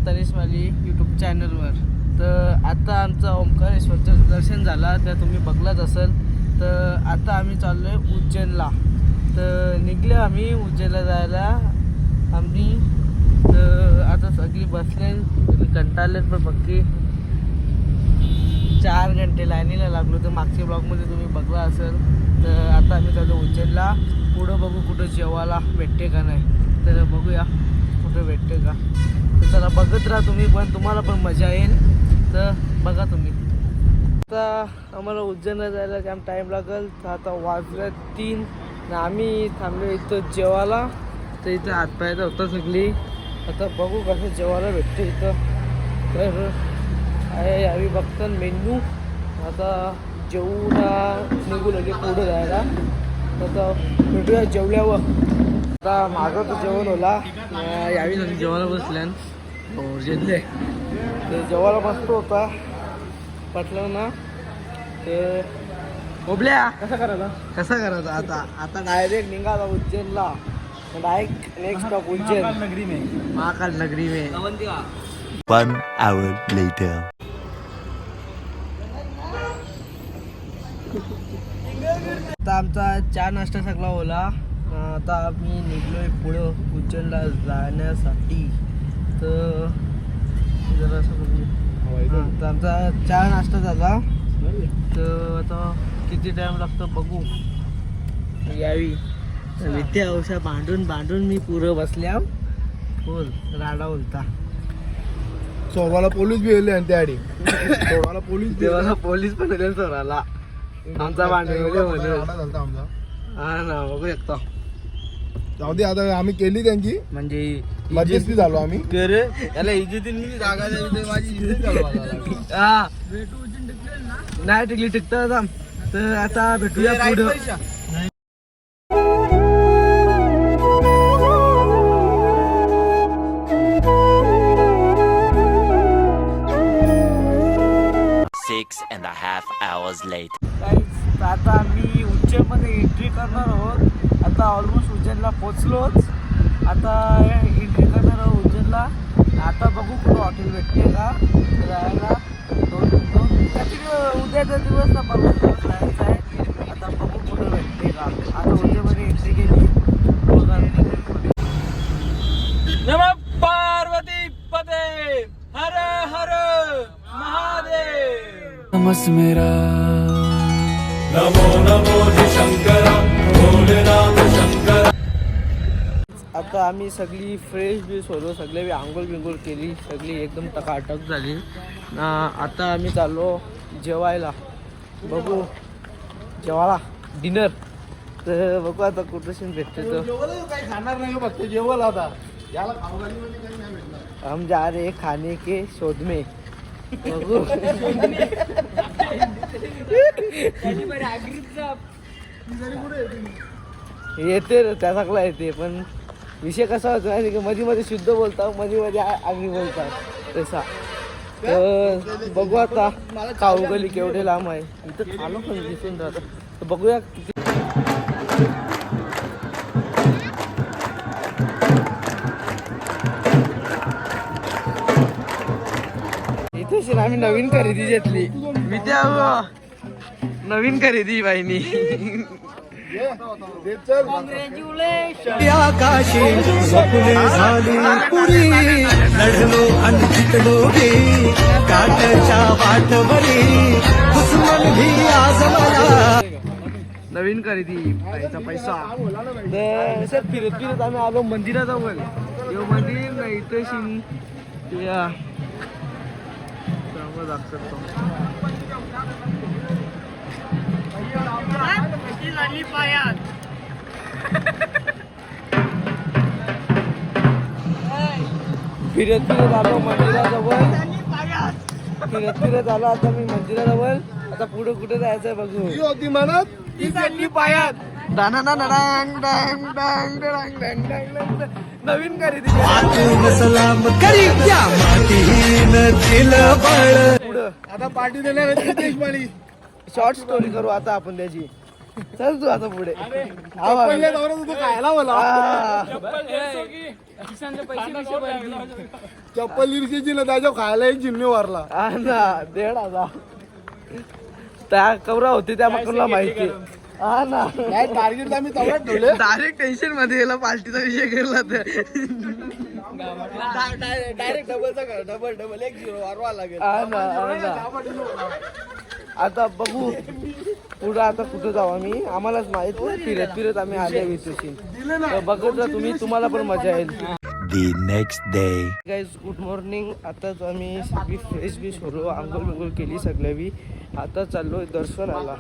तनिष माली YouTube चॅनलवर. तर आता आमचा ओंकारेश्वरचं दर्शन झाला, तर तुम्ही बघलाच असेल. तर आता आम्ही चाललो आहे उज्जैनला. तर निघले आम्ही उज्जैनला जायला आम्ही. तर आता सगळी बसले, तुम्ही कंटाळलेत पण बघी 4 घंटे लाईनीला लागलो. तर मागच्या ब्लॉगमध्ये तुम्ही बघला असेल. तर आता आम्ही चाललो उज्जैनला. पुढं बघू कुठं जेवायला भेटते का नाही, तर बघूया कुठं भेटते का. तर चला बघत राहा तुम्ही पण, तुम्हाला पण मजा येईल. तर बघा तुम्ही. आता आम्हाला उज्जैनला जायला जाम टाईम लागेल. तर आता वाजलं 3 आणि आम्ही थांबलो इथं जेवायला. तर इथं हातपायचं होतं सगळी. आता बघू कसं जेवायला भेटते इथं. तर आहे आम्ही बघतो मेन्यू. आता जेवूला निघू लगे पुढं जायला. आता भेटूया जेवल्यावर. आता मागं तर जेवण होला यावी झाली जेवायला बसल्यान जेवले. तर जेवायला बसतो होता पटलं ना. तर ओबल्या कसा करायचा आता. आता डायरेक्ट निघाला उज्जैनला. Direct next stop Ujjain Mahakal नगरी में. 1 hour later. आता आमचा चहा नाश्ता सगळा होला. आता आम्ही निघलोय पुढं उज्जैनला जाण्यासाठी. तर जरा असं आमचा चहा नाश्ता झाला. तर आता किती टाइम लागतो बघू. यावी विद्या औषध भांडून मी पुरं बसल्या बोल राडा बोलता. सोवाला पोलीस बी येले आणि त्याआधी सोवाला पोलीस देवाला पोलीस पण येईल सोराला. आमचा भांडण आमचा. हा ना बघू शकतो. जाऊ दे आता आम्ही केली त्यांची म्हणजे मध्यस्थी झालो आम्ही. रे याला इज्जतीने जागा द्यायची माझी इज्जत झालो. हा नाही टिकली टिकतं. तर आता भेटूया पुढं. hours later. आता आम्ही उज्जैनमध्ये एंट्री करणार आहोत. आता ऑलमोस्ट उज्जैनला पोचलोच. आता एंट्री करणार आहोत उज्जैनला. आता बघू कुठं हॉटेल भेटते का जायला. उद्याचा दिवस ना परवा दिवस राहायचा आहे. आता बघू कुठं भेटते का. आता उज्जैनमध्ये एंट्री केली. नमः पार्वती पते हर हर महादेव. नमस् मेरा नमो नमो शंकरा भोलेनाथ शंकरा. आता आम्ही सगळी फ्रेश बीस होतो. सगळे आंघोळ बिंघोळ केली. सगळी एकदम टकाटक झाली. आता आम्ही चाललो जेवायला. बघू जेवायला डिनर. तर बघू आता कुठं भेटते. तर काही खाणार नाही फक्त जेवल. आता याला हम जा रहे खाने के शोध में. बघू येते त्या सगळा येते. पण विषय कसा होता माहिती की मध्ये मध्ये शुद्ध बोलता मध्ये मध्ये आगरी बोलतात तसा. तर बघू आता काऊगली केवढे लांब आहे. इथं आलो पण दिसून राहतं. तर बघूया किती. इथे आम्ही नवीन खरेदी घेतली. विद्या नवीन खरेदी बाईनी. आकाशी स्वप्ने झाली पुरी लढलो आणि जिंकलो गे काट्याच्या वाटवरी दुश्मन भी आज मला. नवीन खरेदी पैसा पैसा. तर फिरत फिरत आम्ही आलो मंदिराजवळ. यो मंदिर नाही इथं शिंग फिरत फिरत आलो मंदिराजवळ. फिरत आलो आता मी मंदिराजवळ. आता पुढे कुठे जायचंय बघू. होती म्हणत ती चालली पायात. नवीन खरेदी सलाम करी त्या मातीन दिलं बळ. पुढं आता पार्टी देणार आहे देशपाली. शॉर्ट स्टोरी करू आता आपण त्याची. चल तू आता पुढे. पहिल्या दौऱ्यात तू खायला मला चप्पल इरशीची ना त्याच्या खायला एक जिन्ने वारला. हा ना 1,500 त्या कवरा होती त्या मकरला माहिती. हा ना टार्गेट आम्ही तेवढ्याच ठेवले. डायरेक्ट टेन्शन मध्ये याला पार्टीचा विषय केला तर डायरेक्ट डबल 1-0 वारवा लागेल. हा ना. आता बघू पुढं आता कुठं जाऊ आम्ही आम्हालाच माहित नाही. फिरत फिरत आम्ही आले विचारशील तर बघत जा तुम्ही, तुम्हाला पण मजा येईल. The next day. Guys good morning. आताच आम्ही सगळी फ्रेश बिश होलो, आंघोळ बिंघोळ केली सगळ्यावी. आता चाललो दर्शनाला.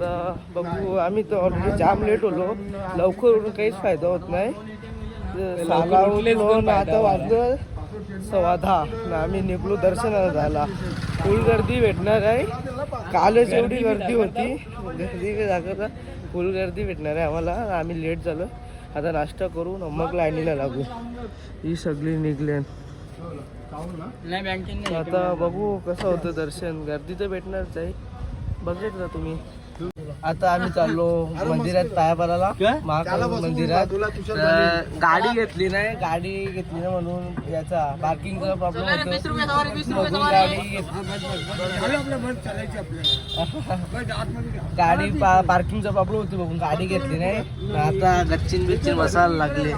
तर बघू आम्ही तर ऑलरेडी जाम लेट होलो. लवकर उठून काहीच फायदा होत नाही. 6ला उठलो ना आता वाजलं 10:15 ना आम्ही निघलो दर्शनाला जायला. फुल गर्दी भेटणार आहे. कालच एवढी गर्दी होती, गर्दी जागा फुल गर्दी भेटणार आहे आम्हाला. आम्ही लेट झालो. आता नाश्ता करू मग लाईनीला लागू. ही सगळी निघले. आता बघू कसं होतं दर्शन. गर्दी तर भेटणारच आहे, बघत जा तुम्ही. आता आम्ही चाललो मंदिरात पाया पडायला, महाकाल मंदिरात. गाडी घेतली नाही, गाडी घेतली नाही म्हणून याचा पार्किंगचा प्रॉब्लेम होतो. गाडी पार्किंगचा प्रॉब्लेम होतो बघून गाडी घेतली नाही. आता गच्चीन बिच्चीन बसायला लागले.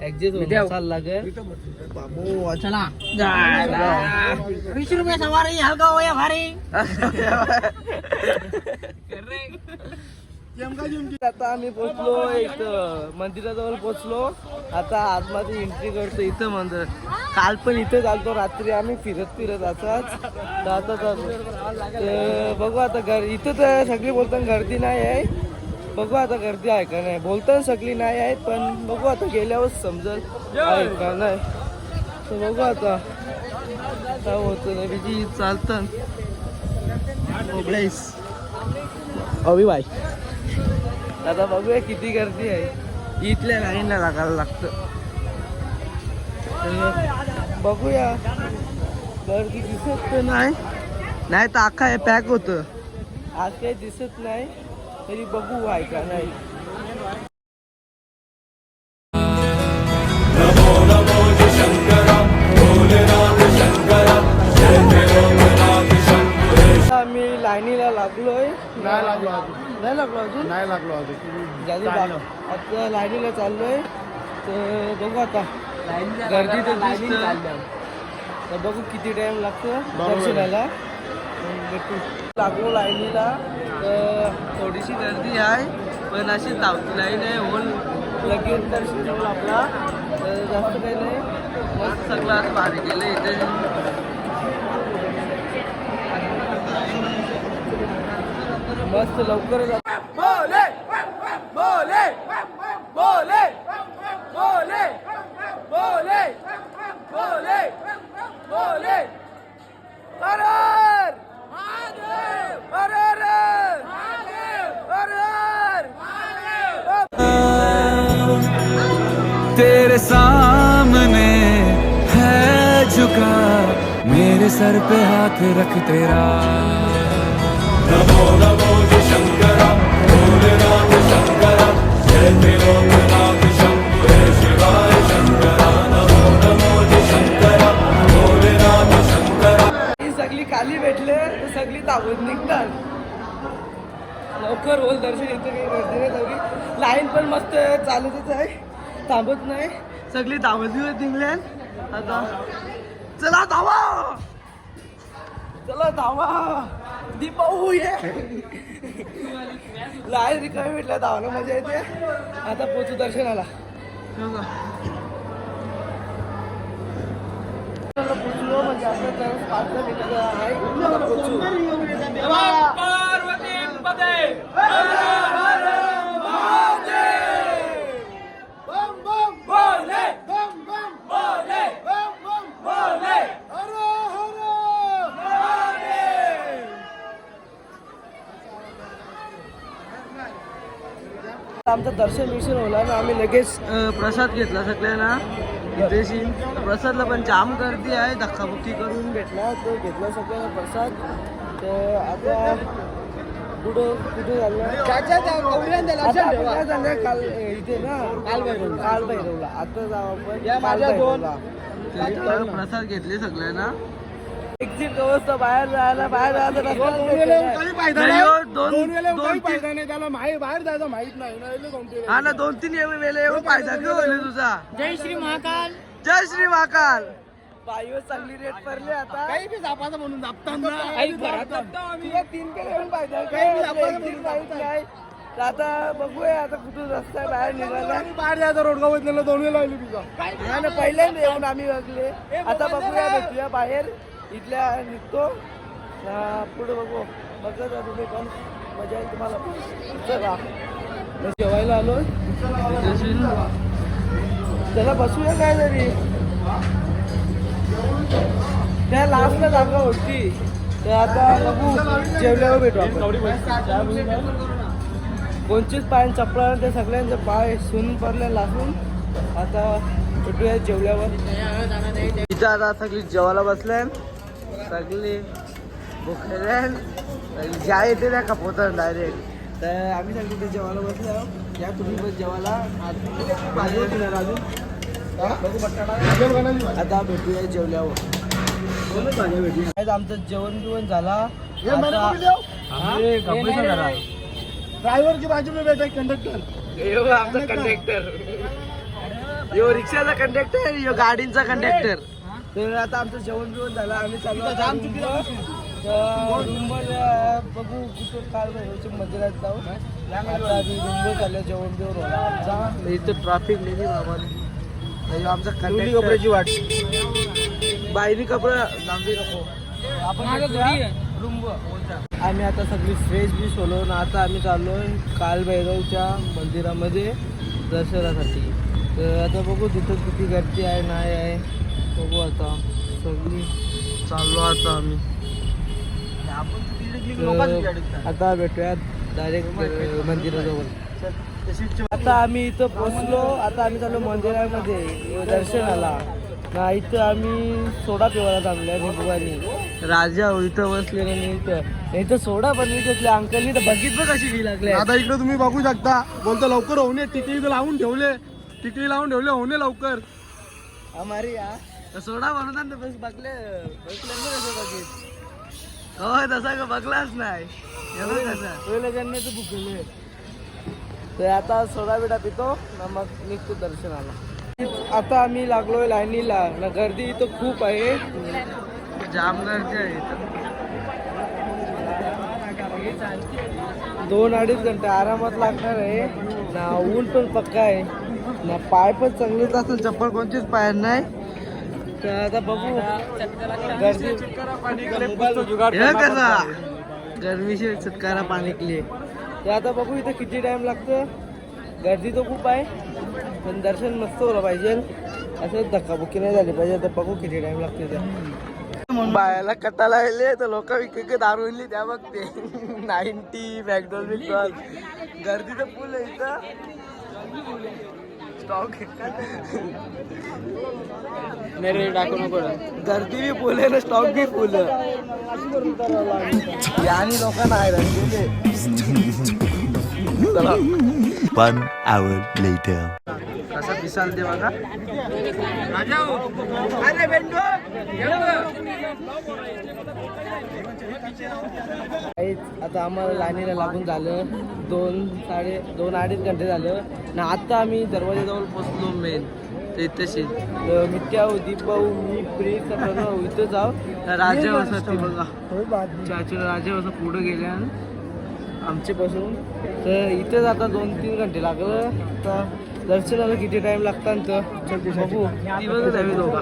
ऍडजस्ट बसायला लागेल. आता आम्ही पोचलो एक मंदिराजवळ पोचलो. आता आतमध्ये एंट्री करतो. इथं मंदिर काल पण इथे चालतो रात्री आम्ही फिरत फिरत असाच. तर आता चालू बघू आता इथं तर सगळी बोलताना गर्दी नाही आहे. बघू आता गर्दी आहे का नाही. बोलताना सगळी नाही आहेत पण बघू आता गेल्यावर समजेल आहे का नाही. तर बघू आता काय होतं ना बिजी चालतं. अभि भाई आता बघूया किती गर्दी आहे. इथल्या लाईनला लागायला लागतं. बघूया गर्दी दिसत तर नाही तर अख्खा हे पॅक होतं. आज काही दिसत नाही तरी बघू आहे का नाही. आम्ही लाईनीला लागलोय. नाही लागलो अजून. नाही लागलो अजून. नाही लागलो अजून. आता लाईनीला चाललोय. तर बघू आता गर्दी तर दिसतं. तर बघू किती टाइम लागतो दर्शनाला. लागलो लाईनीला. तर थोडीशी गर्दी आहे पण अशी धावती लाईन आहे. होल लगेच दर्शन होईल आपला. तर जास्त काही नाही. मस्त सगळं असं भारी केलं इथे. मस्त लवकर बोले बोले बोले बोले बोले बोले बोले हर हर हर तेरे सामने है झुका मेरे सर पे हाथ रख तेरा. नमो नमो शंकरा भोलेनाथ शंकरा जय त्रिलोकनाथ शंभो हे शिवाय शंकरा. नमो नमो शंकरा भोलेनाथ शंकरा. ही सगळी खाली भेटले तर सगळी धावत निघतात. लवकर होल दर्शन. इथे काही गर्दी नाही. सगळी लाईन पण मस्त चालतच आहे, थांबत नाही. सगळी धावत निघल्या. आता चला धावा, चला धावा. दीपाऊ ये लाईन रिकामी भेटल्या धावायला मजा येते. आता पोचू दर्शनाला. पोचलो म्हणजे असं तर 5 मिनिटं आहे. पोचू. आमचं दर्शन विषय होला ना आम्ही लगेच प्रसाद घेतला सगळ्यांना. इथेशी प्रसादला पण जाम गर्दी आहे. धक्काबुक्की करून भेटला तो घेतला सगळ्यांना प्रसाद. तर आता पुढं कुठे झालं आता आपण काय झालं काल इथे ना कालभैरवला आता जाऊ आपण कालभैरवला प्रसाद घेतले सगळ्यांना एक्झिट व्यवस्था बाहेर जायचं त्याला बाहेर जायचं माहित नाही हा ना 2-3 वेळे येऊन फायदा घेऊन तुझा जय श्री महाकाल. जय श्री महाकाल बाईवर चांगली रेट पडले आता काही बी जापाचं म्हणून जापताना तुला 3 केले येऊन फायदा काय तर आता बघूया आता कुठून रस्ता आहे बाहेर निघाला बाहेर जायचं रोड गावात 2 वेळा लावली तुझा हा ना पहिल्यांदा येऊन आम्ही बघले आता बघूया भेटूया बाहेर इथल्या निघतो पुढे बघू बघत जा तुम्ही पण मजा येईल तुम्हाला चला जेवायला आलो त्याला बसूया काय तरी त्या लास्टला जागा होती तर आता बघू जेवल्यावर भेटू आपण कोणचीच पाय चपला ते सगळ्यांचे पाय सून पडले लासून आता भेटूया जेवल्यावर इथं आता सगळी जेवायला बसल्या सगळी भुकल्या ज्या येते त्या कपवतात डायरेक्ट तर आम्ही सगळी ते जेवायला बसलो या तुम्ही पण जेवायला भाजी होती ना अजून आता भेटूया जेवल्यावर आमचं जेवण बिवण झाला ड्रायव्हरची बाजू में बैठा कंडक्टर आमचा कंडक्टर यो रिक्षाचा कंडक्टर यो गाडींचा कंडक्टर तर आता आमचं जेवण बिवण झालं आम्ही चालू रूमवर बघू कुठं काल मंदिरात जाऊ आता आम्ही रूमवर चाललं जेवण बिवण होला आमचा इथं ट्रॅफिक नेली बाबा आमचा कपड्याची वाट बाईनी कपडे लांबी नको आपण आम्ही आता सगळी फ्रेश बीश होलो ना आता आम्ही चाललोय कालभैरवच्या मंदिरामध्ये दर्शनासाठी तर आता बघू तिथं किती गर्दी आहे नाही आहे बघू आता सगळी चाललो आता आम्ही आता भेटूया डायरेक्ट मंदिराजवळ आता आम्ही इथं पोचलो आता आम्ही चाललो मंदिरामध्ये दर्शनाला ना इथं आम्ही सोडा पिवायला थांबल्या निबुगानी राजा इथं बसले नाही इथं सोडा पण मी अंकलनी तर बघितलं कशी वी लागले आता इकडे तुम्ही बघू शकता बोलतो लवकर होणे टिकली लावून ठेवले होणे लवकर हमारी या सोडा म्हणून बस बघले कसं बघित हो तसा का बघलाच नाही त्यांना तर भुकले तर आता सोडा बिडा पितो ना मग निघतो दर्शनाला आता आम्ही लागलोय लाईनीला ना गर्दी इथं खूप आहे जाम गर्दी आहे 2-2.5 घंटे आरामात लागणार आहे ना ऊन पण पक्का आहे ना पाय पण चांगलेच असेल चप्पल कोणतीच पाय नाही तर आता बघू गर्दी कसा गरमीशी छुटकारा पाणी के तर आता बघू इथं किती टाइम लागतं गर्दी तर खूप आहे पण दर्शन मस्त होलं पाहिजे असं धक्काबुक्की नाही झाली पाहिजे तर बघू किती टाइम लागते त्या बायाला कटाला येले तर लोक विकेट दारू आणली त्या बघते 90 मॅकडॉल बिकॉल गर्दी तर फुल आहे इथं स्टॉक टाकू नको गर्दी बी फुल आहे ना स्टॉक बी फुल आणि लोकांना आहे 1 hour later. कसा दिसाल ते बघा आता आम्हाला लाईनीला लागून झालं 2-2.5 घंटे झालं ना आता आम्ही दरवाजाजवळ पोचलो मेन इथेशी मित्या होती भाऊ मी प्रेस सगळं इथं जाऊ राजा वसती बघा चाचू राजा वसा पुढे गेल्या आमचे पासून तर इथेच आता 2-3 घंटे लागलं तर दर्शनाला किती टाइम लागतात तर बघू दिवस जावे दोघा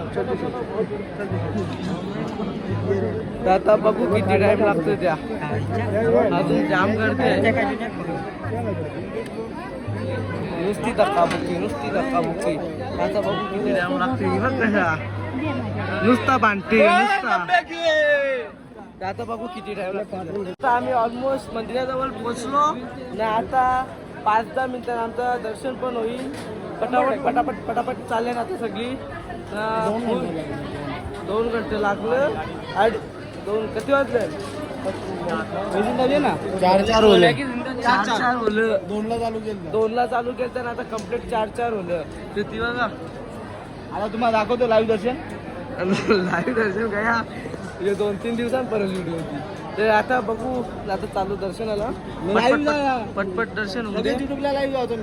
तर आता बघू किती टाइम लागतो त्या अजून जाम गर्दी आहे नुसती धक्काबुक्की आता बघू किती टाइम लागते बघ कशा नुसता बांधते नुसता आता बघू किती टाइम लागतो आता आम्ही ऑलमोस्ट मंदिराजवळ पोहोचलो ना आता 5-10 मिनिटांनंतर दर्शन पण होईल पटापट चालले ना आता सगळी 2 घंटे लागलं 2 किती वाजले ना चार होले चार होलं 2ला चालू केलं 2ला चालू केलं ना आता कम्प्लीट 4 होलं तर ती बघा आता तुम्हाला दाखवतो लाईव्ह दर्शन लाईव्ह दर्शन काय म्हणजे 2-3 दिवसांपर्यंत व्हिडिओ होती तर आता बघू आता चालू दर्शनाला पटपट दर्शन होते युट्यूबला लाईव्ह जातो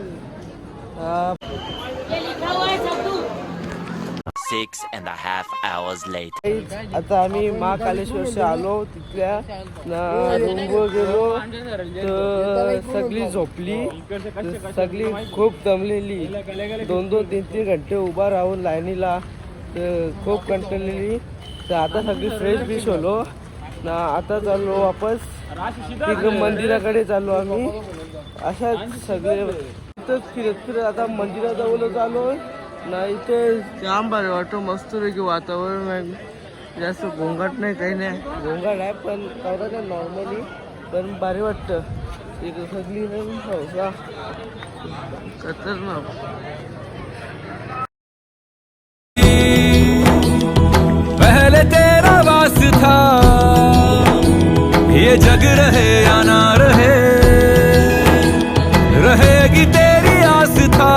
6.5 hours later. आता आम्ही महाकालेश्वरशी आलो तिथल्या रूमवर गेलो तर सगळी झोपली सगळी खूप दमलेली 2-3 घंटे उभा राहून लाईनीला तर खूप कंटाळलेली तर आता सगळी फ्रेश बिश होलो ना आता चाललो वापस तिकडे मंदिराकडे चाललो आम्ही अशाच सगळे इथंच फिरत आता मंदिराजवळ चालू ना इथे जाम भारी वाटतं मस्तपैकी वातावरण आहे जास्त गोंगाट नाही काही नाही गोंगाट आहे पण तेवढं नाही नॉर्मली पण भारी वाटतं इकडे सगळी पावसा खतरनाक पहले तेरा वास था ये जग रहे या ना रहे रहेगी तेरी आस्था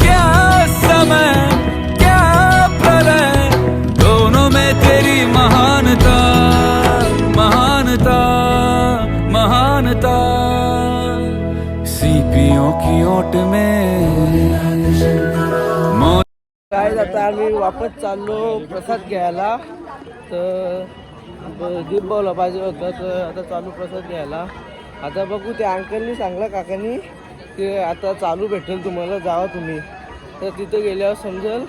क्या समय क्या प्रलय दोनों में तेरी महानता महानता महानता सीपियों की ओट में काय आता आम्ही वापस चाललो प्रसाद घ्यायला तर दीप बोला पाहिजे होतं तर आता चालू प्रसाद घ्यायला आता बघू त्या अंकलनी सांगला काकांनी की आता चालू भेटेल तुम्हाला जावा तुम्ही तर तिथं गेल्यावर समजेल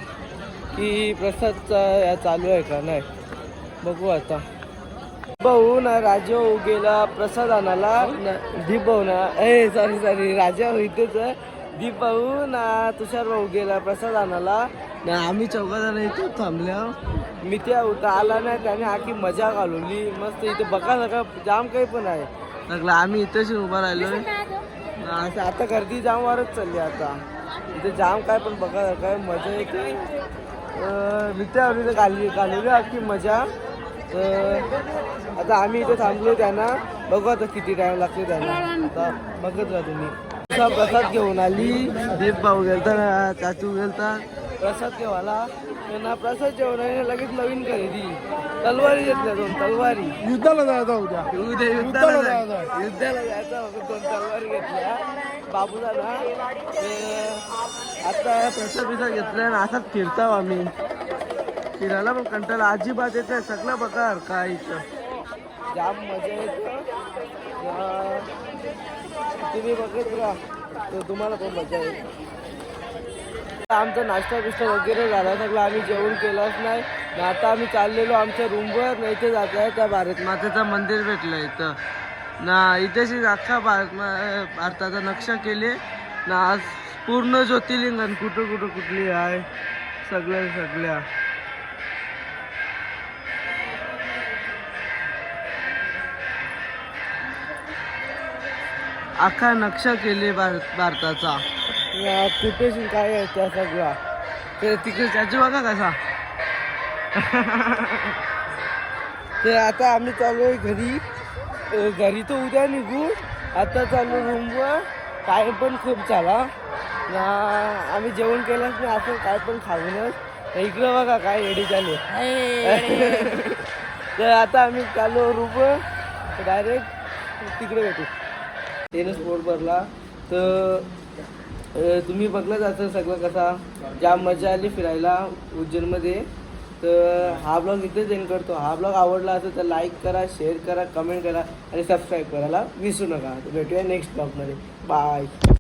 की प्रसादचा या चालू आहे का नाही बघू आता भाऊ ना राजा गेला प्रसाद आणायला दीप भाऊ ना सॉरी राजा इथेच दीप भाऊ ना तुषार भाऊ गेला प्रसाद आणायला ना आम्ही 4 जण इथे थांबल्या मी त्या होता आला नाही त्याने आखी मजा घालवली मस्त इथे बघा सगळं जाम काही पण आहे लागला आम्ही इथेच उभा राहिलोय असं आता गर्दी जाम वारच चालली आता इथे जाम काय पण बघा काय मजा येते मित्रावर इथे घालवली आखी मजा तर आता आम्ही इथे थांबलो त्यांना बघू आता किती टाइम लागतो त्यांना आता बघत राहा तुम्ही प्रसाद घेऊन आली दीप भाऊ गेलता चाचू गेलता प्रसाद घेवाला त्यांना प्रसाद जेवण लगेच नवीन खरेदी तलवारी घेतल्या 2 तलवारी युद्धाला जायचं उद्या युद्धाला जायचा 2 तलवारी घेतल्या बाबूला ना आता प्रसाद घेतल्या आणि असाच फिरताव आम्ही फिरायला पण कंटाळा अजिबात येते सगळं बघा काय इथं जाम मजा येते तुम्ही बघत राहा तर तुम्हाला पण मजा येते आमचा नाश्ता बिष्टा वगैरे झाला सगळं आम्ही जेवण केलंच नाही आता आम्ही चाललेलो आमच्या रूमवर नाही इथे जात आहे त्या भारत मातेचं मंदिर भेटलं इथं ना इथेच अख्खा भारताचा नक्षा केले ना आज पूर्ण ज्योतिर्लिंगन कुठली आहे सगळ्या अख्खा नक्षा केले भारताचा कुठेच काय आहे त्या सगळा तर तिकडे चाचू बघा कसा तर आता आम्ही चाललोय घरी तर उद्या निघू आता चाललो रूमवर टाइम पण खूप झाला ना आम्ही जेवण केलंच नाही असं काय पण खाऊनच इकडं बघा काय रेडी झाले तर आता आम्ही चाललो रूमवर डायरेक्ट तिकडे भेटू टेनिस बोर्ड भरला तर तुम्ही बघलाच असं सगळं कसा जाम मजा आली फिरायला उज्जैनमध्ये तर हा ब्लॉग इथेच एंड करतो हा ब्लॉग आवडला असेल तर लाईक करा शेअर करा कमेंट करा आणि सबस्क्राईब करायला विसरू नका भेटूया नेक्स्ट ब्लॉगमध्ये बाय